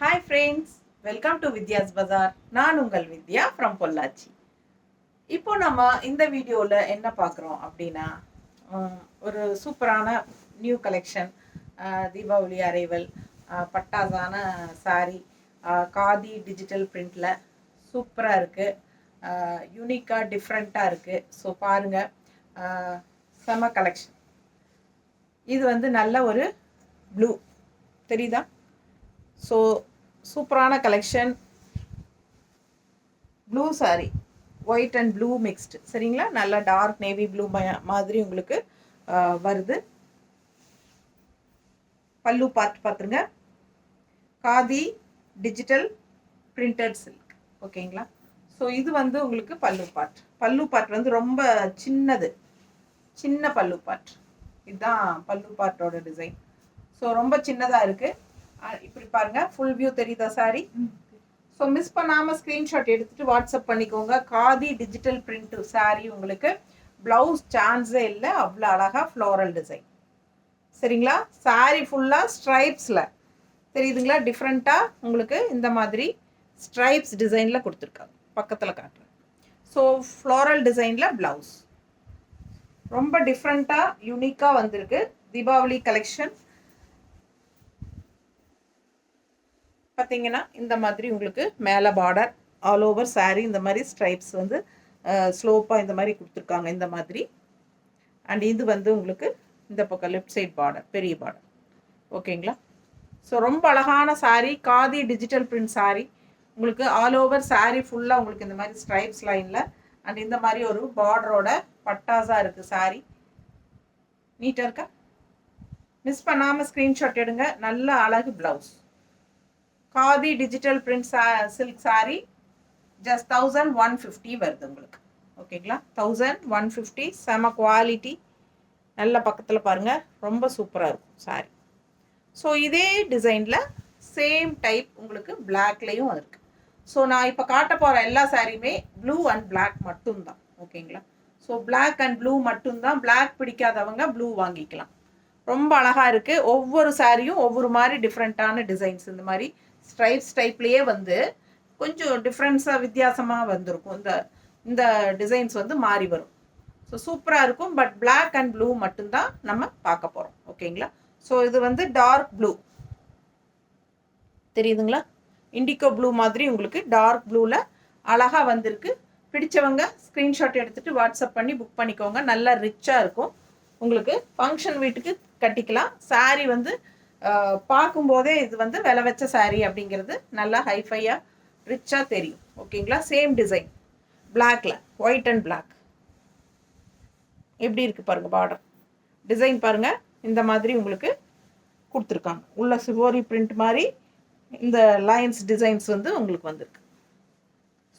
Hi friends, welcome to Vidya's bazaar. நான் உங்கள் வித்யா from Pollachi. இப்போ நம்ம இந்த வீடியோவில் என்ன பார்க்குறோம் அப்படின்னா, ஒரு சூப்பரான நியூ கலெக்ஷன், தீபாவளி அரைவல், பட்டாசான சாரீ, காதி டிஜிட்டல் பிரிண்டில் சூப்பராக இருக்குது, யூனிக்காக டிஃப்ரெண்ட்டாக இருக்குது. ஸோ பாருங்கள், செம கலெக்ஷன். இது வந்து நல்ல ஒரு ப்ளூ தெரியுதா? ஸோ சூப்பரான collection, blue sari, white and blue mixed, சரிங்களா? நல்லா டார்க் நேவி ப்ளூ மாதிரி உங்களுக்கு வருது. பல்லு பார்த்துருங்க, காதி டிஜிட்டல் பிரிண்டட் சில்க், ஓகேங்களா? ஸோ இது வந்து உங்களுக்கு பல்லு பார்ட் வந்து ரொம்ப சின்ன பல்லு பார்ட். இதுதான் பல்லு பார்ட்டோட டிசைன். ஸோ ரொம்ப சின்னதாக இருக்குது. இப்படி பாருங்கள், ஃபுல் வியூ தெரியுதா சாரி? ஸோ மிஸ் பண்ணாமல் ஸ்க்ரீன்ஷாட் எடுத்துகிட்டு வாட்ஸ்அப் பண்ணிக்கோங்க. காதி டிஜிட்டல் பிரிண்ட் சாரீ உங்களுக்கு ப்ளவுஸ் சான்ஸே இல்லை, அவ்வளோ அழகாக ஃப்ளோரல் டிசைன், சரிங்களா? சாரீ ஃபுல்லாக ஸ்ட்ரைப்ஸில் தெரியுதுங்களா? டிஃப்ரெண்ட்டாக உங்களுக்கு இந்த மாதிரி ஸ்ட்ரைப்ஸ் டிசைனில் கொடுத்துருக்காங்க. பக்கத்தில் காட்டுறேன். ஸோ ஃப்ளோரல் டிசைனில் ப்ளவுஸ் ரொம்ப டிஃப்ரெண்ட்டாக யூனிக்காக வந்திருக்கு. தீபாவளி கலெக்ஷன் பார்த்தீங்கன்னா இந்த மாதிரி உங்களுக்கு மேலே பார்டர், ஆல் ஓவர் சாரீ இந்த மாதிரி ஸ்ட்ரைப்ஸ் வந்து ஸ்லோப்பாக இந்த மாதிரி கொடுத்துருக்காங்க இந்த மாதிரி. அண்ட் இது வந்து உங்களுக்கு இந்த பக்கம் லெஃப்ட் சைட் பார்டர், பெரிய பார்டர், ஓகேங்களா? ஸோ ரொம்ப அழகான சாரீ, காதி டிஜிட்டல் பிரிண்ட் சாரீ. உங்களுக்கு ஆல் ஓவர் சாரீ ஃபுல்லாக உங்களுக்கு இந்த மாதிரி ஸ்ட்ரைப்ஸ் லைனில் அண்ட் இந்த மாதிரி ஒரு பார்டரோட பட்டாஸாக இருக்குது சாரீ. நீட்டாக இருக்கா? மிஸ் பண்ணாமல் ஸ்க்ரீன்ஷாட் எடுங்க. நல்ல அழகு blouse. Khadi digital print silk sari just 1150 வருது உங்களுக்கு, ஓகேங்களா? 1150, செம குவாலிட்டி. நல்ல பக்கத்தில் பாருங்கள், ரொம்ப சூப்பராக இருக்கும் சாரீ. ஸோ இதே டிசைனில் சேம் டைப் உங்களுக்கு பிளாக்லேயும் இருக்குது. ஸோ நான் இப்போ காட்ட போகிற எல்லா சாரியுமே ப்ளூ அண்ட் பிளாக் மட்டும்தான், ஓகேங்களா? ஸோ பிளாக் அண்ட் ப்ளூ மட்டும்தான். பிளாக் பிடிக்காதவங்க ப்ளூ வாங்கிக்கலாம். ரொம்ப அழகாக இருக்குது. ஒவ்வொரு சாரியும் ஒவ்வொரு மாதிரி டிஃப்ரெண்ட்டான டிசைன்ஸ். இந்த மாதிரி ஸ்ட்ரைப்ஸ் டைப்லேயே வந்து கொஞ்சம் டிஃப்ரென்ஸாக வித்தியாசமாக வந்திருக்கும். இந்த டிசைன்ஸ் வந்து மாறி வரும். ஸோ சூப்பராக இருக்கும். பட் பிளாக் அண்ட் ப்ளூ மட்டும்தான் நம்ம பார்க்க போகிறோம், ஓகேங்களா? ஸோ இது வந்து டார்க் ப்ளூ தெரியுதுங்களா? இண்டிகோ ப்ளூ மாதிரி உங்களுக்கு டார்க் ப்ளூவில் அழகாக வந்திருக்கு. பிடிச்சவங்க ஸ்க்ரீன்ஷாட் எடுத்துகிட்டு வாட்ஸ்அப் பண்ணி புக் பண்ணிக்கோங்க. நல்லா ரிச்சாக இருக்கும். உங்களுக்கு ஃபங்க்ஷன் வீட்டுக்கு கட்டிக்கலாம். சாரீ வந்து பார்க்கும்போதே இது வந்து விலை வச்ச சாரீ அப்படிங்கிறது நல்லா ஹைஃபையாக ரிச்சாக தெரியும், ஓகேங்களா? சேம் டிசைன் பிளாக்ல, ஒயிட் அண்ட் பிளாக் எப்படி இருக்குது பாருங்கள். பார்டர் டிசைன் பாருங்கள், இந்த மாதிரி உங்களுக்கு கொடுத்துருக்காங்க. உள்ள சிவோரி பிரிண்ட் மாதிரி இந்த லைன்ஸ் டிசைன்ஸ் வந்து உங்களுக்கு வந்திருக்கு.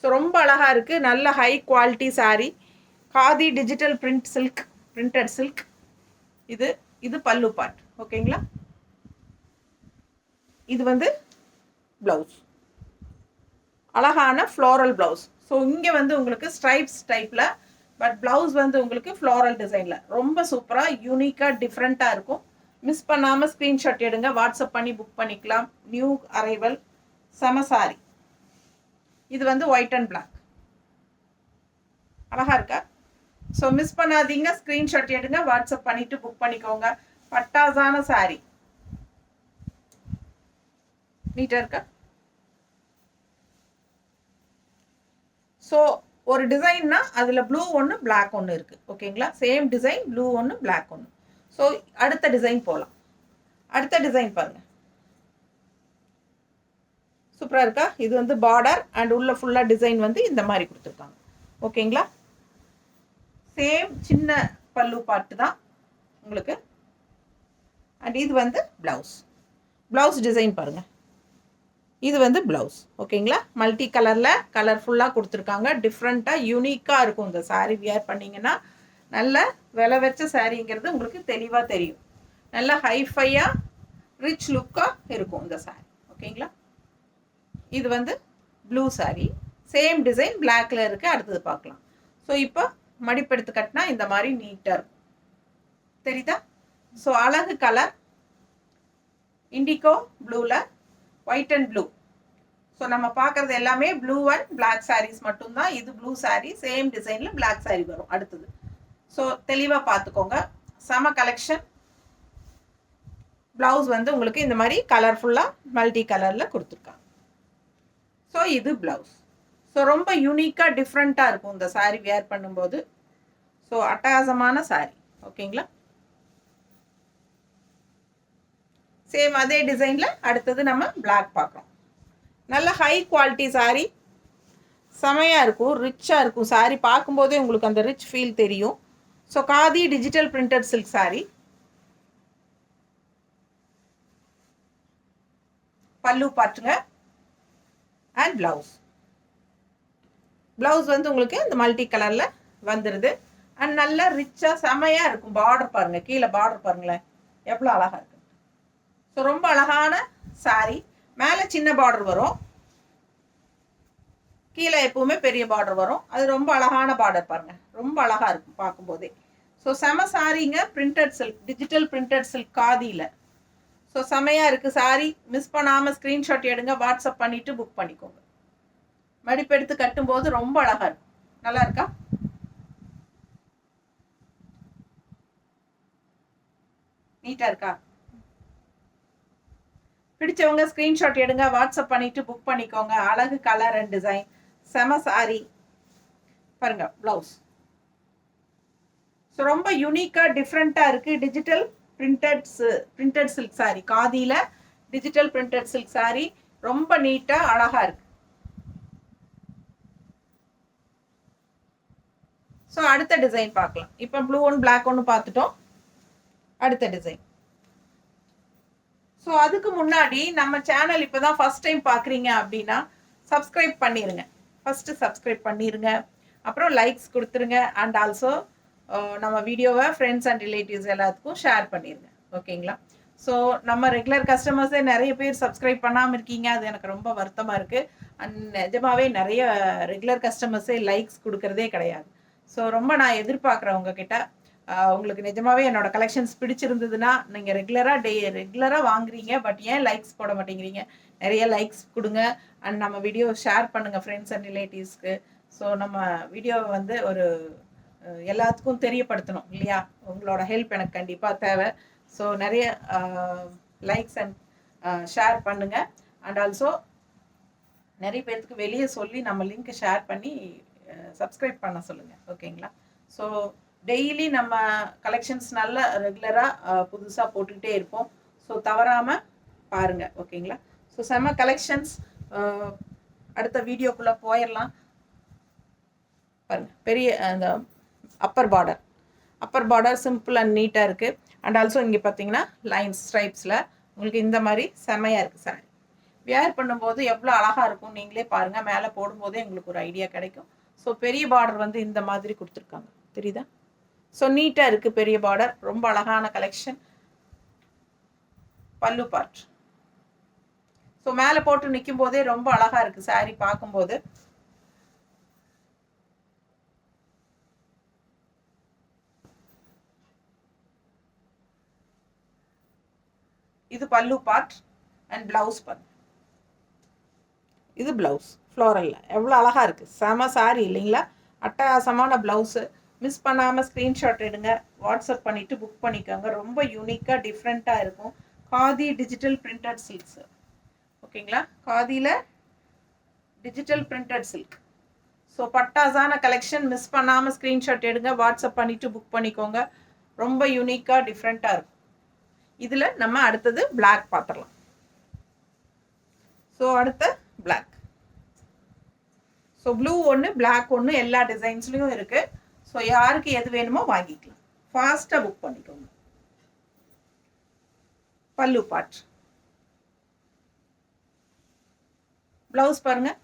ஸோ ரொம்ப அழகாக இருக்குது. நல்ல high quality sari, khadi digital print silk, printed silk. இது பல்லு பார்ட், ஓகேங்களா? இது வந்து ப்ளவுஸ், அழகான ஃப்ளோரல் ப்ளவுஸ். ஸோ இங்கே வந்து உங்களுக்கு ஸ்ட்ரைப்ஸ் டைப்பில், பட் ப்ளவுஸ் வந்து உங்களுக்கு ஃப்ளோரல் டிசைனில் ரொம்ப சூப்பராக யூனிக்காக டிஃப்ரெண்ட்டாக இருக்கும். மிஸ் பண்ணாமல் ஸ்க்ரீன்ஷாட் எடுங்க, வாட்ஸ்அப் பண்ணி புக் பண்ணிக்கலாம். நியூ அரைவல், செம சாரி. இது வந்து ஒயிட் அண்ட் பிளாக், அழகாக இருக்கா? ஸோ மிஸ் பண்ணாதீங்க, ஸ்க்ரீன்ஷாட் எடுங்க, வாட்ஸ்அப் பண்ணிவிட்டு புக் பண்ணிக்கோங்க. பட்டாசான சாரி, நீட்டாக இருக்கா? ஸோ ஒரு டிசைன்னா அதில் ப்ளூ ஒன்று பிளாக் ஒன்று இருக்குது, ஓகேங்களா? சேம் டிசைன், ப்ளூ ஒன்று பிளாக் ஒன்று. ஸோ அடுத்த டிசைன் போகலாம். அடுத்த டிசைன் பாருங்கள், சூப்பராக இருக்கா? இது வந்து பார்டர் அண்ட் உள்ள ஃபுல்லாக டிசைன் வந்து இந்த மாதிரி கொடுத்துருக்காங்க, ஓகேங்களா? சேம் சின்ன பல்லு பார்ட்டு தான் உங்களுக்கு. அண்ட் இது வந்து ப்ளவுஸ் டிசைன் பாருங்கள். இது வந்து ப்ளவுஸ், ஓகேங்களா? மல்டி கலரில் கலர்ஃபுல்லாக கொடுத்துருக்காங்க. டிஃப்ரெண்ட்டாக யூனிக்காக இருக்கும். இந்த சாரீ வியர் பண்ணிங்கன்னா நல்ல விலை வச்ச சாரீங்கிறது உங்களுக்கு தெளிவாக தெரியும். நல்ல ஹைஃபையாக ரிச் லுக்காக இருக்கும் இந்த சாரீ, ஓகேங்களா? இது வந்து ப்ளூ சாரீ, சேம் டிசைன் பிளாக்ல இருக்குது. அடுத்தது பார்க்கலாம். ஸோ இப்போ மடிப்பெடுத்து கட்டினா இந்த மாதிரி நீட்டாக இருக்கும், தெரியுதா? ஸோ அழகு கலர், இண்டிகோ ப்ளூவில் ஒயிட் அண்ட் ப்ளூ ஸோ நம்ம பார்க்குறது எல்லாமே ப்ளூ அண்ட் பிளாக் சாரீஸ் மட்டும்தான். இது ப்ளூ சாரீ, சேம் டிசைனில் பிளாக் சாரீ வரும் அடுத்தது. ஸோ தெளிவாக பார்த்துக்கோங்க. செம கலெக்ஷன். ப்ளவுஸ் வந்து உங்களுக்கு இந்த மாதிரி கலர்ஃபுல்லாக மல்டி கலரில் கொடுத்துருக்காங்க. ஸோ இது ப்ளவுஸ். ஸோ ரொம்ப யூனிக்காக டிஃப்ரெண்ட்டாக இருக்கும் இந்த சாரீ வேர் பண்ணும்போது. ஸோ அட்டகாசமான சாரீ. ஓகேங்களா? சேம் அதே டிசைனில் அடுத்தது நம்ம பிளாக் பார்க்குறோம். நல்ல ஹை குவாலிட்டி சாரீ, செமையாக இருக்கும், ரிச்சாக இருக்கும் சாரீ. பார்க்கும்போதே உங்களுக்கு அந்த ரிச் ஃபீல் தெரியும். So khadi digital printed silk sari. பல்லு பாட்டுங்க அண்ட் ப்ளவுஸ். ப்ளவுஸ் வந்து உங்களுக்கு இந்த மல்டி கலரில் வந்துடுது. அண்ட் நல்லா ரிச்சாக செமையாக இருக்கும். பார்டர் பாருங்கள், கீழே பார்டர் பாருங்களேன் எவ்வளோ அழகாக இருக்கு. ஸோ ரொம்ப அழகான சாரீ. மேலே சின்ன பார்டர் வரும், கீழே எப்பவுமே பெரிய பார்டர் வரும். அது ரொம்ப அழகான பார்டர் பாருங்கள், ரொம்ப அழகாக இருக்கும் பார்க்கும்போதே. ஸோ செம சாரீங்க. Printed silk, digital printed silk காதியில். ஸோ செமையாக இருக்குது சாரீ. மிஸ் பண்ணாமல் ஸ்க்ரீன்ஷாட் எடுங்க, வாட்ஸ்அப் பண்ணிவிட்டு புக் பண்ணிக்கோங்க. மடிப்பெடுத்து கட்டும்போது ரொம்ப அழகாக இருக்கும். நல்லா இருக்கா? நீட்டாக இருக்கா? பிடிச்சவங்க ஸ்க்ரீன்ஷாட் எடுங்க, வாட்ஸ்அப் பண்ணிவிட்டு புக் பண்ணிக்கோங்க. அழகு கலர் அண்ட் டிசைன், செம சாரீ பாருங்க. ப்ளவுஸ் ஸோ ரொம்ப யூனிக்காக டிஃப்ரெண்ட்டாக இருக்குது. டிஜிட்டல் பிரிண்டட் சில்க் சாரீ, காதியில் டிஜிட்டல் பிரிண்டட் சில்க் சாரீ. ரொம்ப நீட்டாக அழகாக இருக்குது. ஸோ அடுத்த டிசைன் பார்க்கலாம். இப்போ ப்ளூ ஒன்று பிளாக் ஒன்று பார்த்துட்டோம். அடுத்த டிசைன். ஸோ அதுக்கு முன்னாடி நம்ம சேனல் இப்போ தான் ஃபஸ்ட் டைம் பார்க்குறீங்க அப்படின்னா சப்ஸ்கிரைப் பண்ணிடுங்க. ஃபஸ்ட்டு சப்ஸ்கிரைப் பண்ணிடுங்க, அப்புறம் லைக்ஸ் கொடுத்துருங்க. அண்ட் ஆல்சோ நம்ம வீடியோவை ஃப்ரெண்ட்ஸ் அண்ட் ரிலேட்டிவ்ஸ் எல்லாத்துக்கும் ஷேர் பண்ணிடுங்க. ஓகேங்களா? ஸோ நம்ம ரெகுலர் கஸ்டமர்ஸே நிறைய பேர் சப்ஸ்கிரைப் பண்ணாமல் இருக்கீங்க. அது எனக்கு ரொம்ப வருத்தமாக இருக்குது. அண்ட் நிஜமாவே நிறைய ரெகுலர் கஸ்டமர்ஸே லைக்ஸ் கொடுக்கறதே கிடையாது. ஸோ ரொம்ப நான் எதிர்பார்க்குறேன் உங்ககிட்ட. உங்களுக்கு நிஜமாவே என்னோட கலெக்ஷன்ஸ் பிடிச்சிருந்ததுன்னா நீங்கள் ரெகுலராக வாங்குறீங்க, பட் ஏன் லைக்ஸ் போட மாட்டேங்கிறீங்க? நிறைய லைக்ஸ் கொடுங்க. அண்ட் நம்ம வீடியோ ஷேர் பண்ணுங்கள் ஃப்ரெண்ட்ஸ் அண்ட் ரிலேட்டிவ்ஸ்க்கு. ஸோ நம்ம வீடியோவை வந்து ஒரு எல்லாத்துக்கும் தெரியப்படுத்தணும் இல்லையா? உங்களோட ஹெல்ப் எனக்கு கண்டிப்பாக தேவை. ஸோ நிறைய லைக்ஸ் அண்ட் ஷேர் பண்ணுங்கள். அண்ட் ஆல்சோ நிறைய பேர்த்துக்கு வெளியே சொல்லி நம்ம லிங்க் ஷேர் பண்ணி சப்ஸ்கிரைப் பண்ண சொல்லுங்கள். ஓகேங்களா? ஸோ டெய்லி நம்ம கலெக்ஷன்ஸ் நல்லா ரெகுலராக புதுசாக போட்டுக்கிட்டே இருப்போம். ஸோ தவறாமல் பாருங்கள். ஓகேங்களா? ஸோ செம்ம கலெக்ஷன்ஸ். அடுத்த வீடியோக்குள்ளே போயிடலாம். பாருங்கள், பெரிய அந்த அப்பர் பார்டர் சிம்பிள் அண்ட் நீட்டாக இருக்குது. அண்ட் ஆல்சோ இங்கே பார்த்தீங்கன்னா லைன்ஸ் ஸ்ட்ரைப்ஸில் உங்களுக்கு இந்த மாதிரி செம்மையாக இருக்குது சார். வேர் பண்ணும்போது எவ்வளோ அழகாக இருக்கும் நீங்களே பாருங்கள். மேலே போடும்போதே உங்களுக்கு ஒரு ஐடியா கிடைக்கும். ஸோ பெரிய பார்டர் வந்து இந்த மாதிரி கொடுத்துருக்காங்க, தெரியுதா? ஸோ நீட்டாக இருக்குது பெரிய பார்டர். ரொம்ப அழகான கலெக்ஷன். பல்லு பார்ட். ஸோ மேலே போட்டு நிற்கும் போதே ரொம்ப அழகாக இருக்குது சாரீ பார்க்கும்போது. இது pallu part and blouse part. இது பிளவுஸ் ஃப்ளோரலில் எவ்வளோ அழகாக இருக்குது. செம சாரீ இல்லைங்களா? அட்டகாசமான ப்ளவுஸு. மிஸ் பண்ணாமல் ஸ்க்ரீன்ஷாட் எடுங்க, வாட்ஸ்அப் பண்ணிவிட்டு புக் பண்ணிக்கோங்க. ரொம்ப யூனிக்காக டிஃப்ரெண்ட்டாக இருக்கும். Khadi digital printed silks. ஓகேங்களா? காதியில் டிஜிட்டல் பிரிண்டட் சில்க். ஸோ பட்டாசான கலெக்ஷன். மிஸ் பண்ணாமல் ஸ்க்ரீன்ஷாட் எடுங்க, வாட்ஸ்அப் பண்ணிவிட்டு புக் பண்ணிக்கோங்க. ரொம்ப யூனிக்காக டிஃப்ரெண்ட்டாக இருக்கும். இதில் நம்ம அடுத்தது பிளாக் பார்த்துடலாம். ஸோ அடுத்த பிளாக். ஸோ ப்ளூ ஒன்று பிளாக் ஒன்று எல்லா டிசைன்ஸ்லையும் இருக்குது. ஸோ யாருக்கு எது வேணுமோ வாங்கிக்கலாம். ஃபாஸ்ட்டாக புக் பண்ணிக்கோங்க. பல்லு பார்ட். ப்ளவுஸ் பாருங்கள்,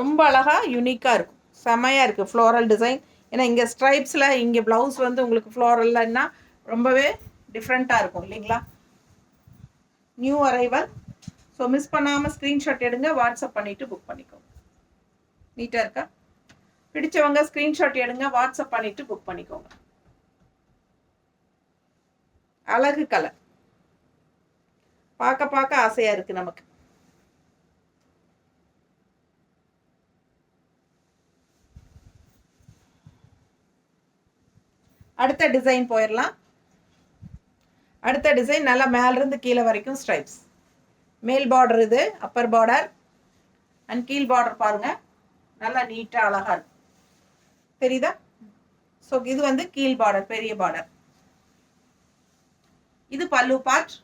ரொம்ப அழகாக யூனிக்காக இருக்கும், செமையாக இருக்குது. Floral design. ஏன்னா இங்கே ஸ்ட்ரைப்ஸில், இங்கே ப்ளவுஸ் வந்து உங்களுக்கு ஃப்ளோரல்லன்னா ரொம்பவே டிஃப்ரெண்ட்டாக இருக்கும் இல்லைங்களா? New arrival. ஸோ மிஸ் பண்ணாமல் ஸ்க்ரீன்ஷாட் எடுங்க, வாட்ஸ்அப் பண்ணிவிட்டு புக் பண்ணிக்கோங்க. நீட்டாக இருக்கா? பிடிச்சவங்க ஸ்க்ரீன்ஷாட் எடுங்க, வாட்ஸ்அப் பண்ணிவிட்டு புக் பண்ணிக்கோங்க. அழகு கலர், பார்க்க பார்க்க ஆசையாக இருக்குது நமக்கு. அடுத்த டிசைன் போயிடலாம். அடுத்த டிசைன் நல்லா மேலிருந்து கீழே வரைக்கும் ஸ்ட்ரைப்ஸ். மேல் பார்டர் இது, அப்பர் பார்டர் அண்ட் கீழ் பார்டர் பாருங்க, நல்லா நீட்டாக அழகாக இருக்கும். தெரியுதா? ஸோ இது வந்து கீழ் பார்டர், பெரிய பார்டர். இது பல்லு பார்ட்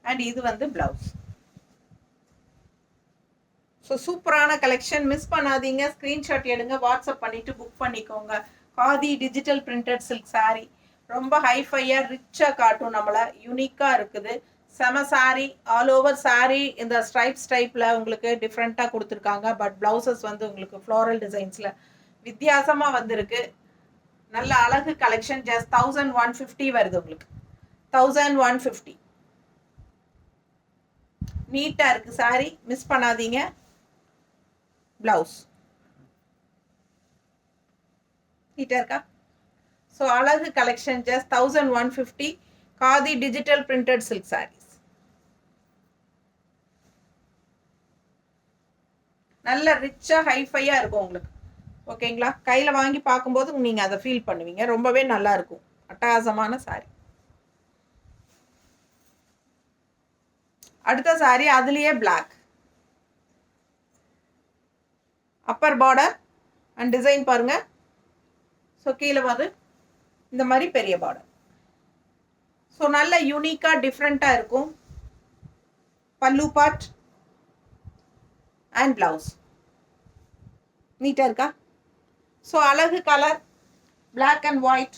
அண்ட் இது வந்து பிளவுஸ். ஸோ சூப்பரான கலெக்ஷன், மிஸ் பண்ணாதீங்க. ஸ்க்ரீன்ஷாட் எடுங்க, வாட்ஸ்அப் பண்ணிவிட்டு புக் பண்ணிக்கோங்க. Khadi digital printed silk sari ரொம்ப ஹைஃபையாக ரிச்சாக காட்டும், நம்மளை யூனிக்காக இருக்குது. செம சாரீ, ஆல் ஓவர் சாரீ இந்த ஸ்ட்ரைப்ஸ் டைப்பில் உங்களுக்கு டிஃப்ரெண்ட்டாக கொடுத்துருக்காங்க. பட் ப்ளவுசஸ் வந்து உங்களுக்கு ஃப்ளோரல் டிசைன்ஸில் வித்தியாசமாக வந்திருக்கு. நல்ல அழகு கலெக்ஷன். ஜஸ்ட் 1150 வருது உங்களுக்கு. 1150. நீட்டாக இருக்குது சாரீ, மிஸ் பண்ணாதீங்க. பிளவுஸ் நீட்டாக இருக்கா? ஸோ அழகு collection. Just 1150. Khadi digital printed silk saris. நல்ல ரிச்சாக ஹைஃபையாக இருக்கும் உங்களுக்கு. ஓகேங்களா? கையில் வாங்கி பார்க்கும்போது நீங்கள் அதை ஃபீல் பண்ணுவீங்க. ரொம்பவே நல்லா இருக்கும். அட்டகாசமான சாரீ. அடுத்த சாரீ அதுலேயே black. Upper border and design பாருங்க. ஸோ கீழே வந்து இந்த மாதிரி பெரிய பார்டர். ஸோ நல்ல யூனிக்காக டிஃப்ரெண்ட்டாக இருக்கும். பல்லு பார்ட் அண்ட் பிளவுஸ். நீட்டாக இருக்கா? ஸோ அழகு colour, black and white,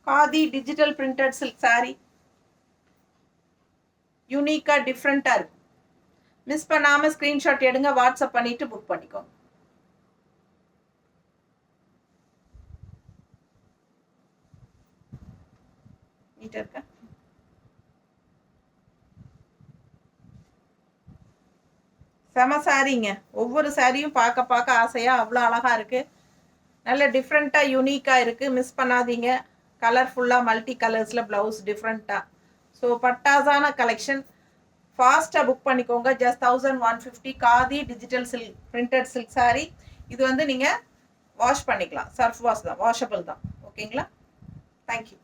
khadi digital printed silk sari. யூனிக்காக டிஃப்ரெண்ட்டாக இருக்கும். மிஸ் பண்ணாமல் ஸ்க்ரீன்ஷாட் எடுங்க, வாட்ஸ்அப் பண்ணிவிட்டு புக் பண்ணிக்கோங்க. நீட்டாக இருக்கா? செம சாரீங்க. ஒவ்வொரு சாரியும் பார்க்க பார்க்க ஆசையாக அவ்வளோ அழகாக இருக்குது. நல்ல டிஃப்ரெண்ட்டாக யூனிக்காக இருக்குது. மிஸ் பண்ணாதீங்க. கலர்ஃபுல்லாக மல்டி கலர்ஸில் ப்ளவுஸ் டிஃப்ரெண்ட்டாக. ஸோ பட்டாசான கலெக்ஷன். ஃபாஸ்ட்டாக புக் பண்ணிக்கோங்க. Just 1150. Khadi digital silk printed silk sari. இது வந்து நீங்கள் வாஷ் பண்ணிக்கலாம். சர்ஃப் வாஷ் தான், வாஷபிள் தான். ஓகேங்களா? தேங்க்யூ.